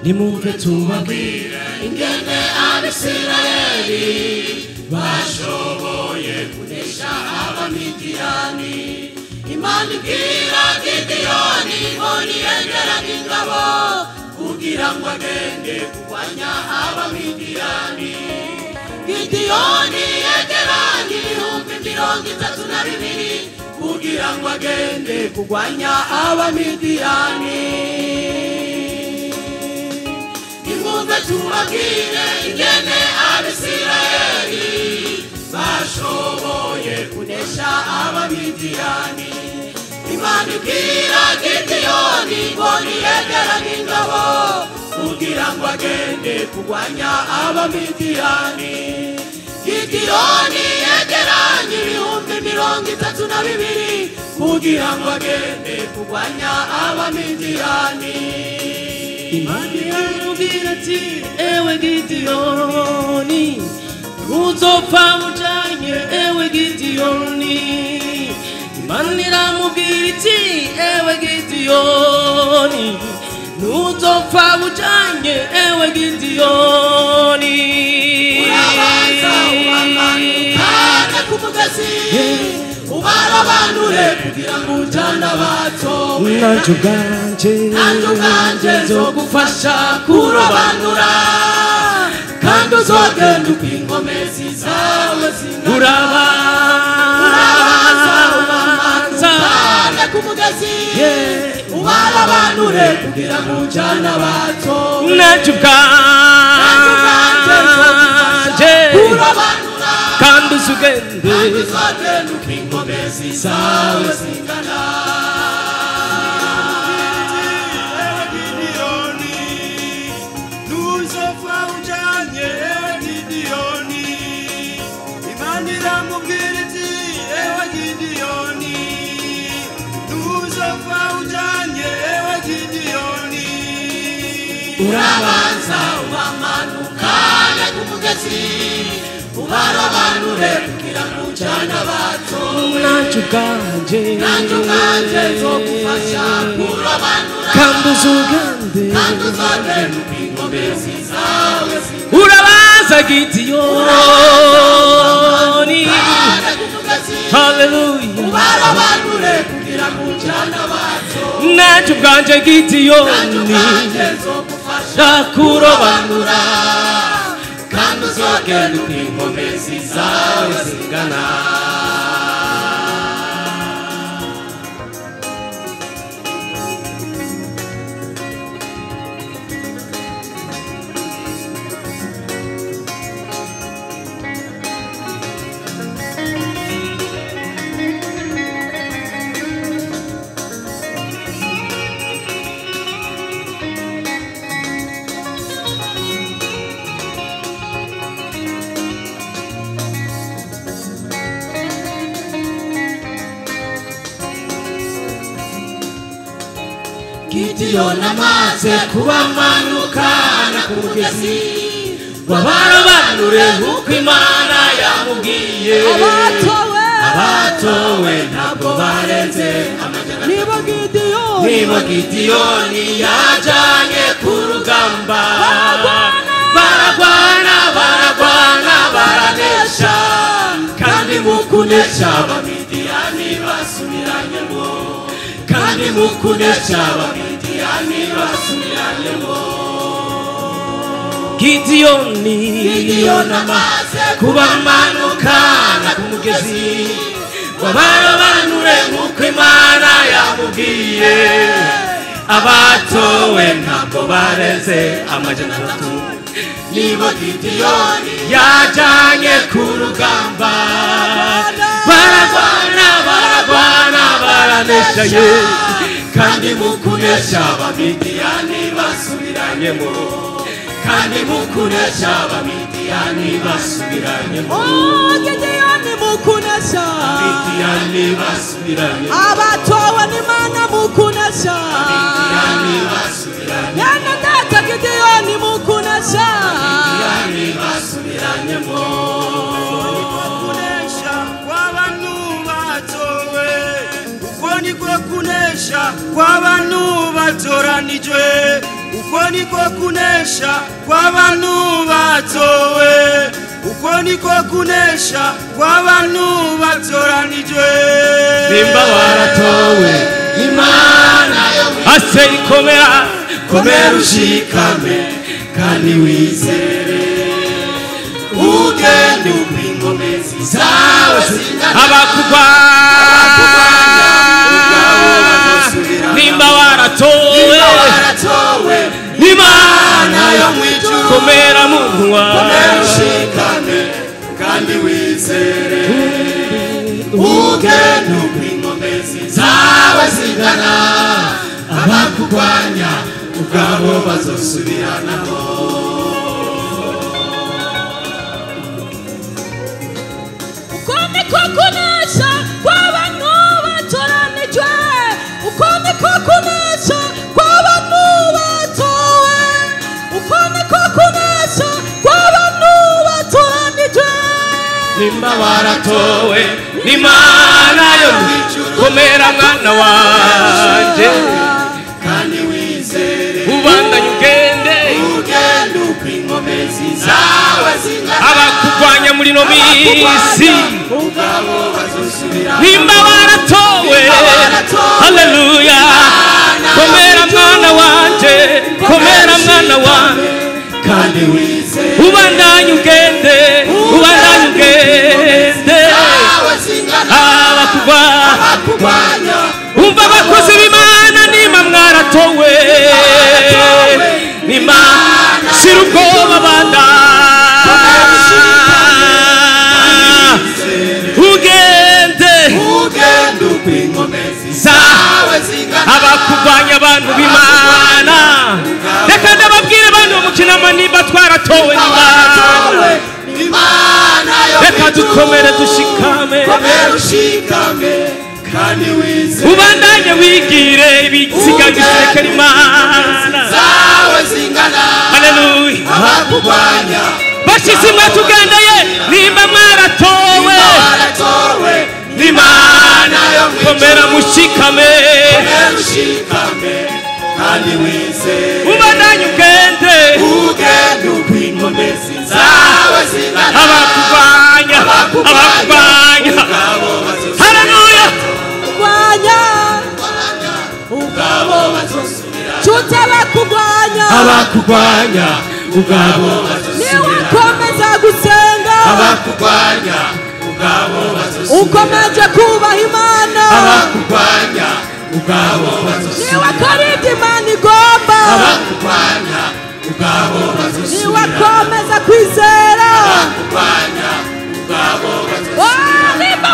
nimumve tubabwire ingene Abisirayeli bashoboye kunesha Abamidiyani. Imana ibwira Gideyoni ngo niyegeranye ingabo kugira ngo agende kurwanya Abamidiyani. Gideyoni yegeranye ibihumbi 32 kugira ngo agende kurwanya Abamidiyani. Nimumve tubabwire ingene Abisirayeli bashoboye kunesha Abamidiyani. Imana ibwira Gideyoni ngo niyegeranye ingabo kugira ngo agende kurwanya Abamidiyani. Gideyoni yegeranye ibihumbi 32 kugira ngo agende kurwanya Abamidiyani. Imana iramubwira ati ewe Gideyoni uzopfa mujanye ewe Gideyoni. Imana iramubwira iti ewe Gideyoni uzopfa mujanye ewe Gideyoni. Urabanza ubamanukane ku mugezi ubarabanure kugira ngo ujane abatowe. Nanjye ubwanje nzogufasha kurobanura kandi uzogenda uko inkomezi zawe zingana. Urabanza ubamanukane ku mugezi ubarabanure kugira ngo ujane abatowe. Nanjye ubwanje nzogufasha kurobanura kandi uzogenda uko inkomezi zawe zingana. Urabanza ubamanukane ku mugezi ubarabanure kugira ngo ujane abatowe. Nanjye ubwanje nzogufasha kurobanura kandi uzogende uko inkomezi zawe zingana. Urabanza Gideyoni haleluya ubarabanure kugira ngo ujane abatowe. Nanjye ubwanje Gideyoni kurobanura kandi uzogenda uko inkomezi zawe zingana. Gideyoni amaze kubamanukana ku mugezi wabarabanure nk'uko Imana yamubwiye. Abatowe ntabwo barenze amajana. Niba Gideyoni yajanye ku rugamba baragwana baranesha kandi mu kunesha Abamidiyani basubiranyemo. Kandi mu kunesha Abamidiyani basubiranyemo. Gideyoni amaze kubamanukana ku mugezi wabarabanure nk'uko Imana yamubwiye. Abatowe ntabwo barenze amajana 3. Niba Gideyoni yajanye ku rugamba baragwana baranesha kandi mu kunesha Abamidiyani basubiranyemo. Kandi mu kunesha Abamidiyani basubiranyemo. Gideyoni mu kunesha Abamidiyani basubiranyemo. Abatowe n'Imana mu kunesha Abamidiyani basubiranyemo. Yana data Gideyoni mu kunesha Abamidiyani basubiranyemo. Kunesha kw'abantu batowe uko niko kunesha kw'abantu batoranijwe. uko niko kunesha kw'abantu batowe, uko niko kunesha kw'abantu batoranijwe. nimba waratowe Imana yo ase ikomera komera ushikame kandi wizere ugende ukw'inkomezi zawe zingana abakugwanya nimba waratowe Imana yo mwijuru komera muntu wawe komera ushikame kandi wizere ugende ukw'inkomezi zawe zingana abakugwanya ubwabo bazosubiranamo. uko niko kunesha kw'abantu batoranijwe, uko niko kunesha kw'abantu batowe, uko niko kunesha kw'abantu batoranijwe. nimba waratowe Imana yo komera mwana wanje kandi wizere ubandanye ugende ukw'inkomezi zawe zingana abakugwanya muri no misi nimba waratowe haleluya komera mwana wanje komera mwana wanje kandi wizere ubandanye ugende abakugwanya umva abakozi b'Imana nimba mwaratowe n'Imana shira ubwoba banda ugende ukw'inkomezi zawe zingana abakugwanya abantu b'Imana. Reka ndababwire abantu mukinama nimba twaratowe n'Imana reka dukomere dushikame kandi wizere ubandanye wigire ibisiga bisekera Imana zawe zingana haleluya abakugwanya bashize mwe tugendeye nimba mwaratowe n'Imana yo komera mushikame kandi wizere ubandanye ugende ukw'inkomezi zawe zingana abakugwanya haleluya ubwabo bazosubira Chute abakugwanya ubwabo bazosubira niwakomeza gusenga abakugwanya ubwabo bazosubira ukomeje kubaha Imana abakugwanya ubwabo bazosubira niwakarida Imana igomba abakugwanya ubwabo bazosubira niwakomeza kwizera abakugwanya ubwabo bazosubira nimba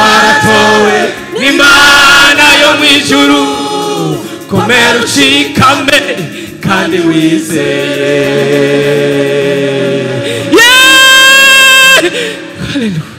waratowe n'Imana yo mwijuru komera ushikame kandi wizeye. Hallelujah.